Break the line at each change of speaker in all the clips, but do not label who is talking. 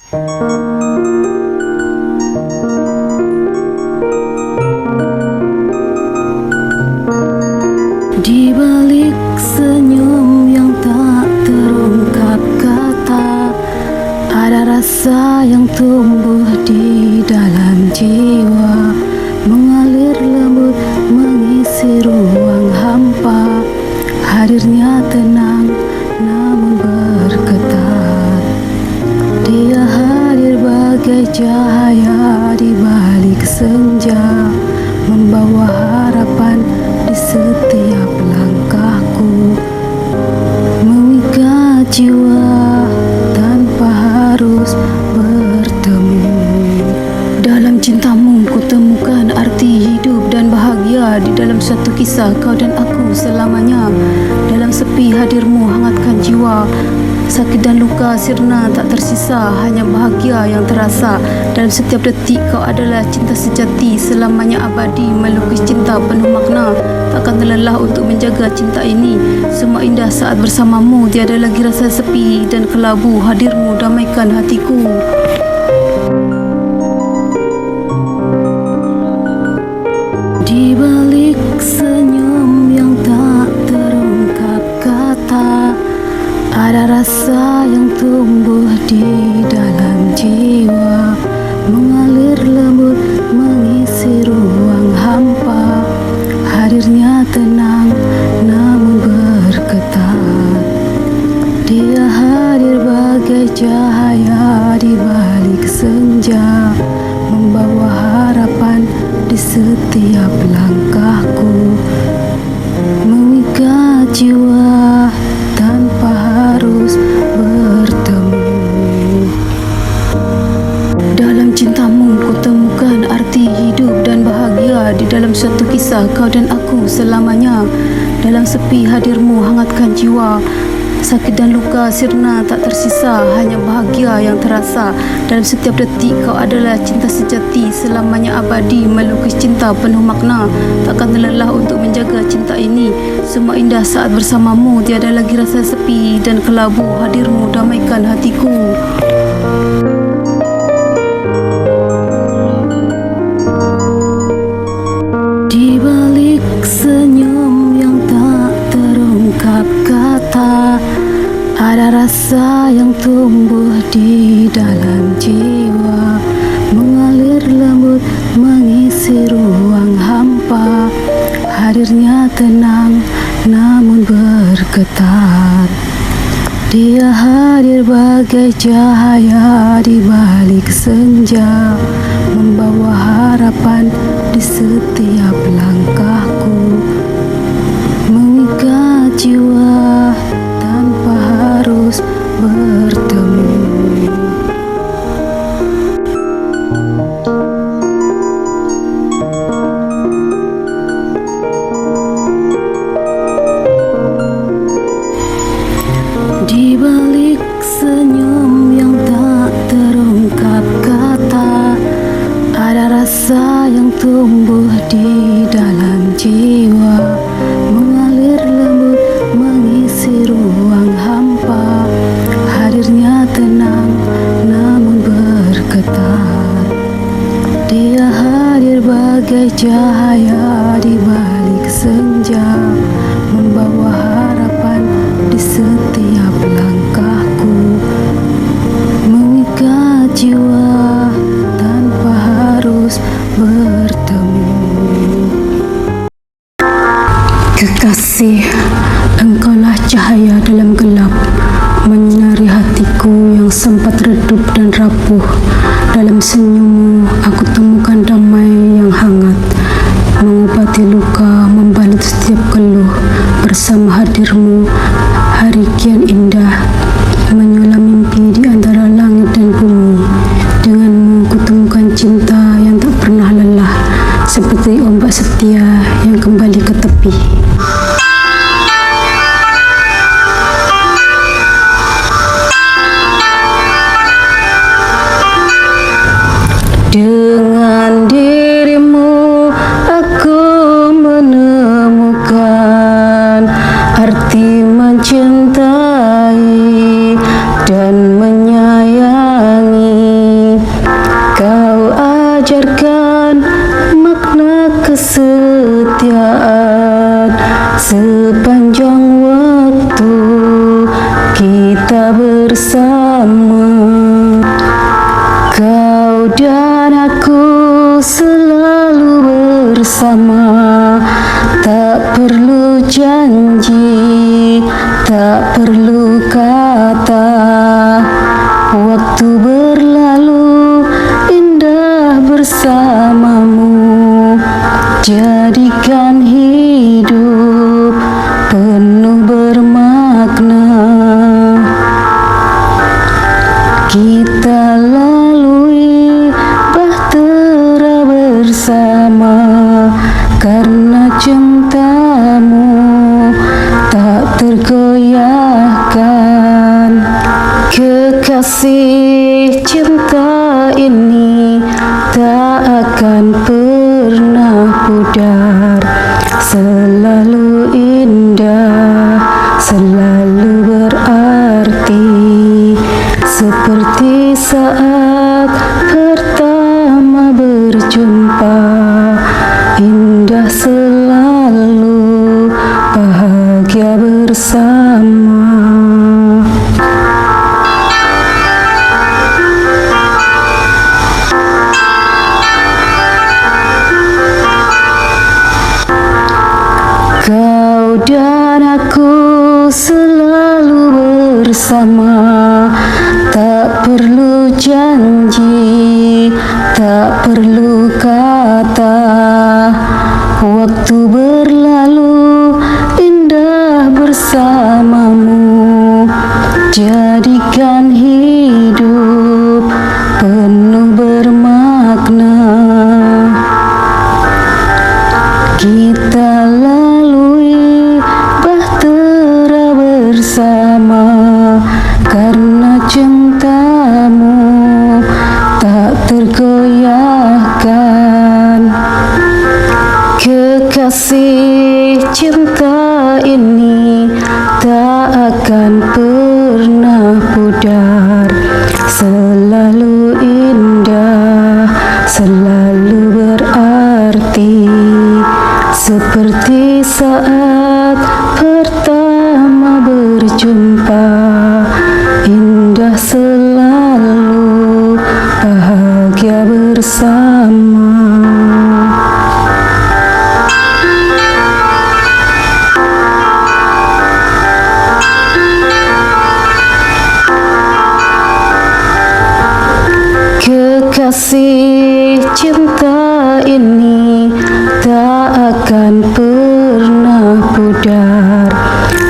Di balik senyum yang tak terungkap kata, ada rasa yang tumbuh di dalam jiwa, mengalir lembut mengisi ruang hampa. Hadirnya tenang namun bergetar. Dia hadir bagai cahaya di balik senja, membawa harapan di setiap langkahku, mengikat jiwa tanpa harus bertemu. Dalam cintamu ku temukan arti hidup dan bahagia. Di dalam satu kisah kau dan aku selamanya. Dalam sepi hadirmu hangatkan jiwa. Sakit dan luka sirna tak tersisa, hanya bahagia yang terasa. Dalam setiap detik kau adalah cinta sejati, selamanya abadi melukis cinta penuh makna. Takkan terlelah untuk menjaga cinta ini. Semua indah saat bersamamu, tiada lagi rasa sepi dan kelabu. Hadirmu damaikan hatiku. Di balik senyum yang tak terungkap kata, ada rasa yang tumbuh di dalam jiwa, mengalir lembut mengisi ruang hampa. Hadirnya tenang namun bergetar. Dia hadir bagai cahaya di balik senja, membawa harapan di setiap langkahku, mengikat jiwa tanpa harus bertemu. Dalam cintamu ku temukan arti hidup dan bahagia. Di dalam satu kisah kau dan aku selamanya. Dalam sepi hadirmu hangatkan jiwa. Sakit dan luka sirna tak tersisa, hanya bahagia yang terasa. Dalam setiap detik kau adalah cinta sejati, selamanya abadi melukis cinta penuh makna. Takkan terlelah untuk menjaga cinta ini. Semua indah saat bersamamu, tiada lagi rasa sepi dan kelabu. Hadirmu damaikan hatiku. Di balik senyum yang tak terungkap kata, ada rasa yang tumbuh di dalam jiwa, mengalir lembut mengisi ruang hampa. Hadirnya tenang namun bergetar. Dia hadir bagai cahaya di balik senja, membawa harapan di setiap langkahku, mengikat jiwa tanpa harus bertemu. Di balik senyum yang tak terungkap kata, ada rasa yang tumbuh di dalam jiwa, mengalir lembut mengisi ruang hampa. Hadirnya tenang namun bergetar. Dia hadir bagai cahaya di balik senja, membawa harapan di setiap langkahku, mengikat jiwa tanpa harus bertemu. Kekasih, engkaulah cahaya dalam gelap, menyinari hatiku yang sempat redup dan rapuh. Dalam senyummu aku temukan damai yang hangat, mengobati luka, membalut setiap keluh. Bersama hadirmu, hari kian indah, menyulam mimpi di antara langit dan bumi. Denganmu kutemukan cinta yang tak pernah lelah, seperti ombak setia yang kembali ke tepi. Dengan dirimu aku menemukan arti mencintai dan menyayangi. bersama. Tak perlu janji, tak perlu kata. Waktu berlalu indah bersamamu. Jadikan hidup penuh bermakna. Kita lalui bahtera bersama, karena cintamu tak tergoyahkan. Kekasih, cinta ini tak akan pernah pudar. Selalu indah, selalu berarti. Seperti saat pertama berjumpa, indah selalu, bahagia bersama. Kau dan aku selalu bersama. Tak perlu janji, tak perlu kata. Waktu berlalu indah bersamamu. Jadikan hidup penuh bermakna. Kita lalui bahtera bersama, karena cintamu tak tergoyahkan. Kekasih, cinta ini tak akan pernah pudar. Selalu indah, selalu berarti. Seperti saat pertama berjumpa, indah selalu, bahagia bersama. Kekasih, cinta ini tak akan pernah pudar.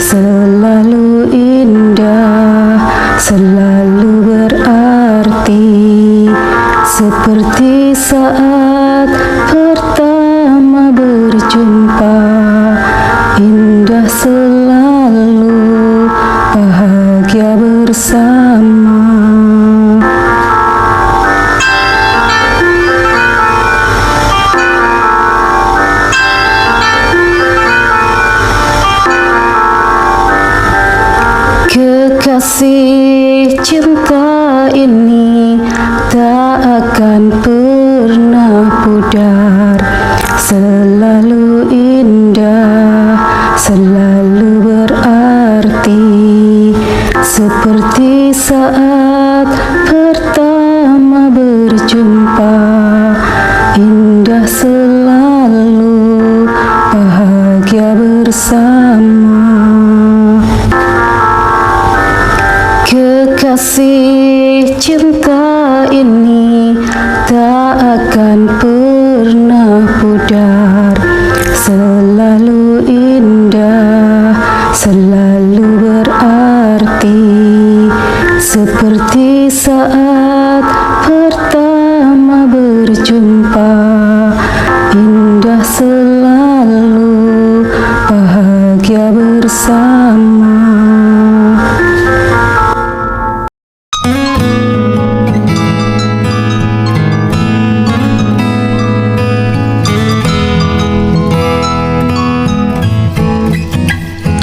Selalu indah, selalu berarti. Seperti saat pertama berjumpa, indah selalu, bahagia bersama. Kekasih, cinta ini tak akan pernah pudar. Selalu indah, selalu berarti. Seperti saat pertama berjumpa, indah selalu, bahagia bersama. Kekasih, cinta ini tak akan pernah pudar. Selalu indah, selalu berarti. Seperti saat pertama berjumpa, indah selalu, bahagia bersama.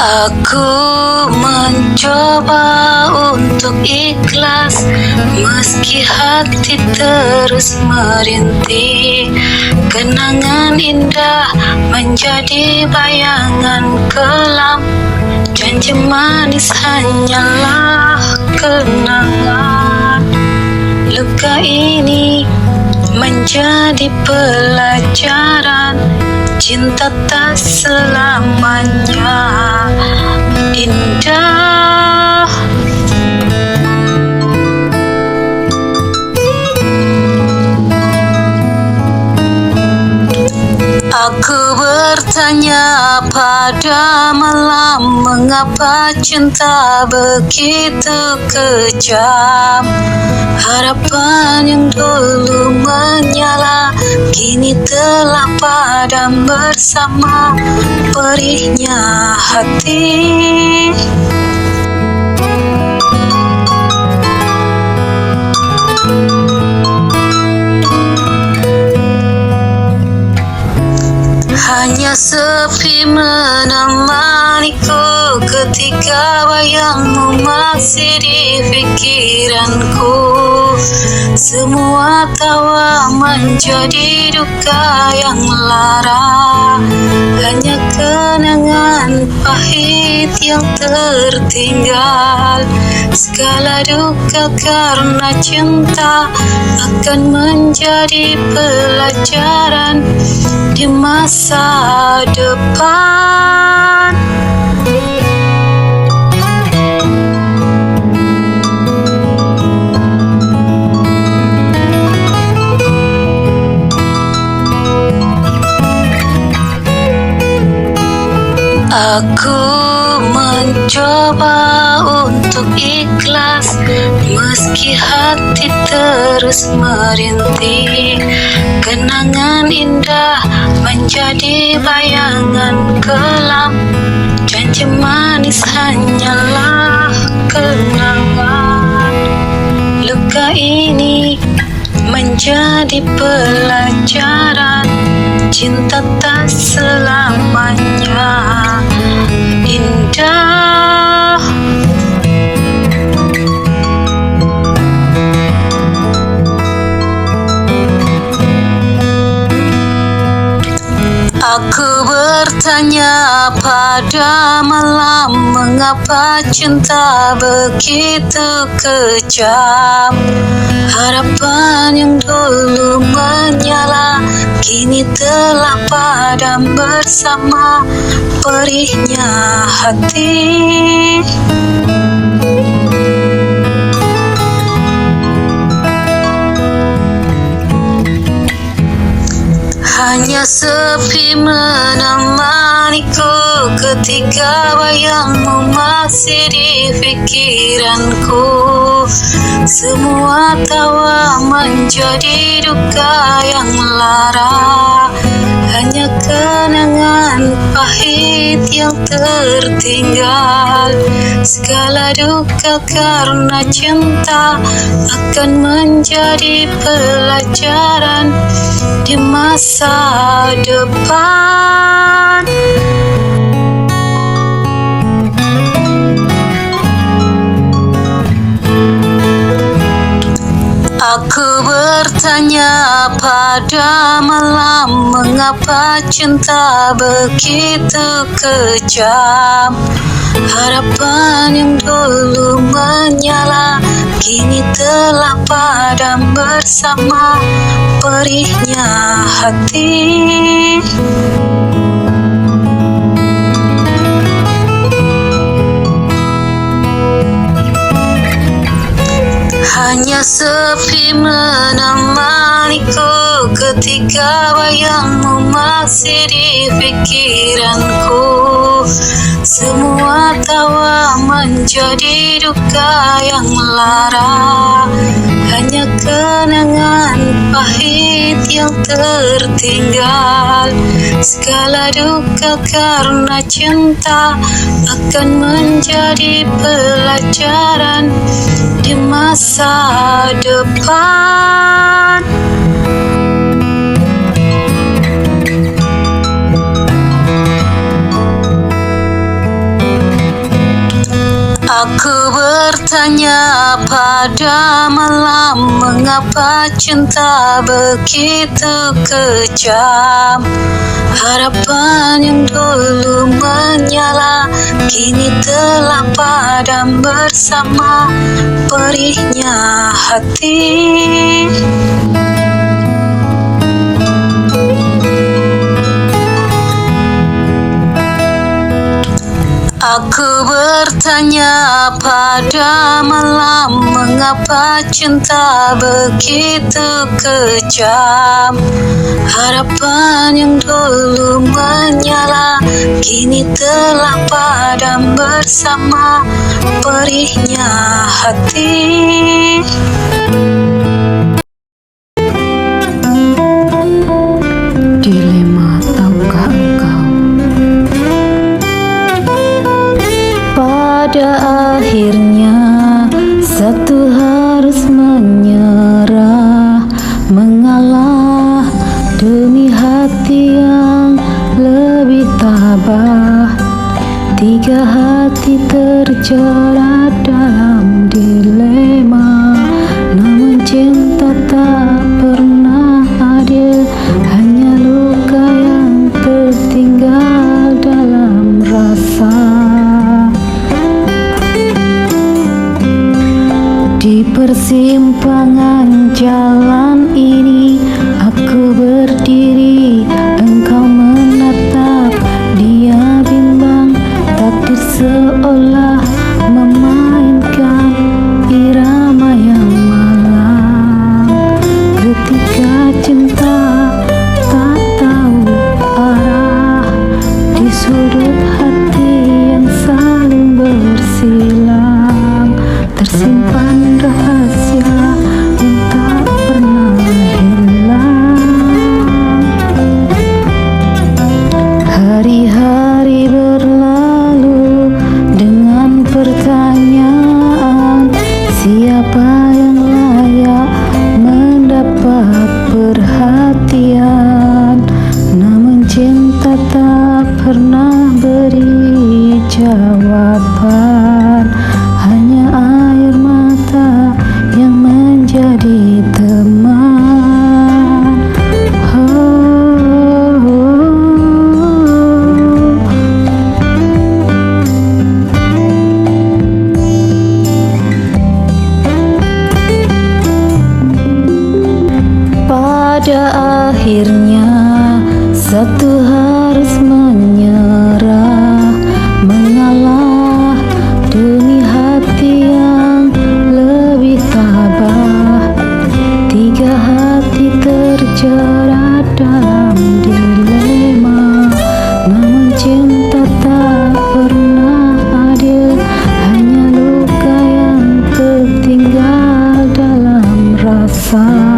Aku mencoba untuk ikhlas, meski hati terus merintih. Kenangan indah menjadi bayangan kelam. Janji manis hanyalah kenangan. Luka ini menjadi pelajaran cinta tak selamanya indah. Aku bertanya pada malam, mengapa cinta begitu kejam? Harapan yang dulu menyala kini telah padam bersama perihnya hati. Hanya sepi menemaniku ketika bayangmu masih di pikiranku. Semua tawa menjadi duka yang lara, hanya kenangan pahit yang tertinggal. Segala duka karena cinta akan menjadi pelajaran di masa depan. Aku mencoba untuk ikhlas meski hati terus merintih. Kenangan indah menjadi bayangan kelam, janji manis hanyalah kenangan. Luka ini menjadi pelajaran, cinta tak selamanya indah. Aku bertanya pada malam, mengapa cinta begitu kejam? Harapan yang dulu menyala kini telah padam bersama perihnya hati. Hanya sepi menemaniku ketika bayangmu masih di pikiranku. Semua tawa menjadi duka yang lara, hanya kenangan pahit yang tertinggal. Segala duka karena cinta akan menjadi pelajaran di masa depan. Aku bertanya pada malam, mengapa cinta begitu kejam? Harapan yang dulu menyala kini telah padam bersama perihnya hati. Hanya sepi menemaniku ketika bayangmu masih di pikiranku. Semua tawa menjadi duka yang lara, hanya kenangan pahit yang tertinggal. Segala duka karena cinta akan menjadi pelajaran di masa depan. Aku bertanya pada malam, mengapa cinta begitu kejam? Harapan yang dulu menyala kini telah padam bersama perihnya hati. Aku bertanya pada malam, mengapa cinta begitu kejam? Harapan yang dulu menyala kini telah padam bersama perihnya hati. Dilema, tahukah engkau? Pada akhirnya satu harus menyerah, mengalah demi hati yang lebih tabah. Tiga hati terjerat dalam dilema, namun cinta tak pernah adil, hanya luka yang tertinggal dalam rasa. Di persimpangan jalan ini aku berdiri, engkau menatap, dia bimbang, takdir seolah memainkan irama yang malang. Ketika cinta tak tahu arah, di sudut hati yang saling bersilang, tersimpan rahasia yang tak pernah hilang. Hari-hari berlalu dengan pertanyaan, siapa yang layak mendapat perhatian? Namun cinta tak pernah beri jawaban, hanya air mata yang menjadi teman. Pada akhirnya satu harus menyerah, mengalah demi hati yang lebih tabah. Tiga hati terjerat dalam dilema, namun cinta tak pernah adil, hanya luka yang tertinggal dalam rasa.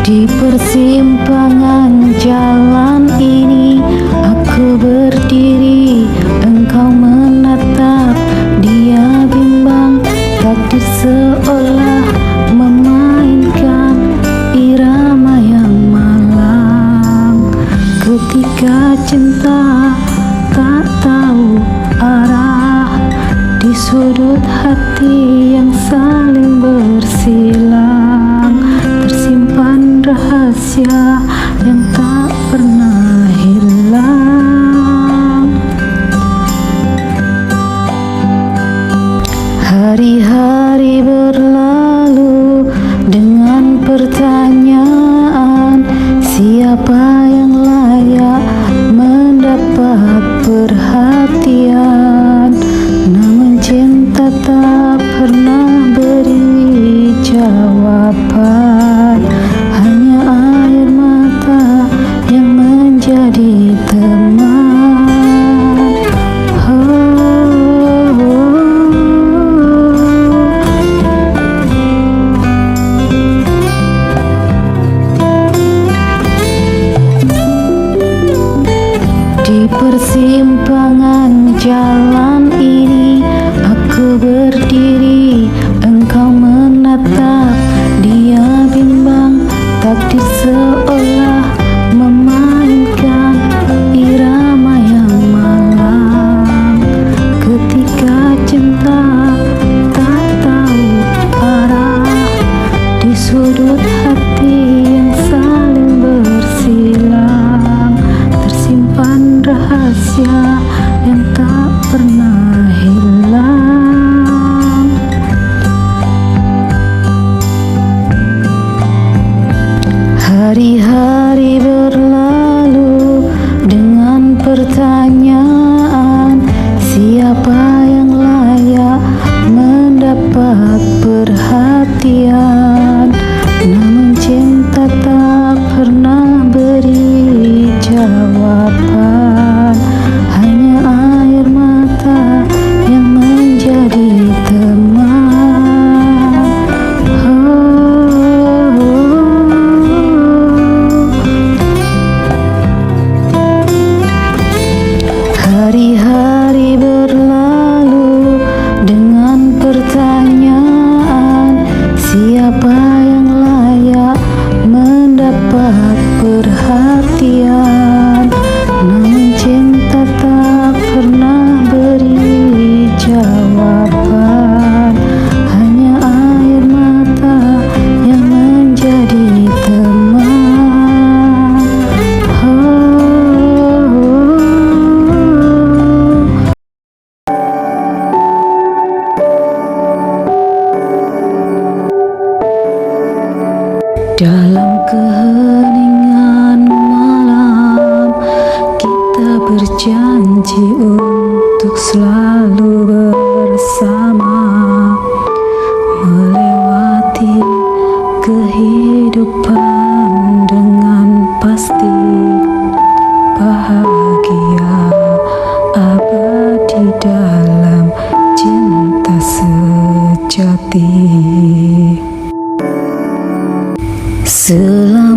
Di persimpangan jalan ini aku berdiri, engkau menatap, dia bimbang, takdir seolah memainkan irama yang malang. Ketika cinta tak tahu arah, di sudut hati yang saling bersilang, tersimpan rahasia yang tak pernah hilang. Hari-hari berlalu dengan pertanyaan, siapa yang layak mendapat perhatian? Namun cinta tak pernah beri jawaban, hanya air mata yang menjadi teman. Di persimpangan jalan ini aku berdiri, engkau menatap, dia bimbang, takdir seolah memainkan irama yang malang. Ketika cinta tak tahu arah, di sudut hati yang saling bersilang, tersimpan rahasia yang tak pernah hilang. Hari-hari berlalu Dalam keheningan malam, kita berjanji untuk selalu bersama, melewati kehidupan dengan pasti, bahagia abadi dalam cinta sejati. Selamat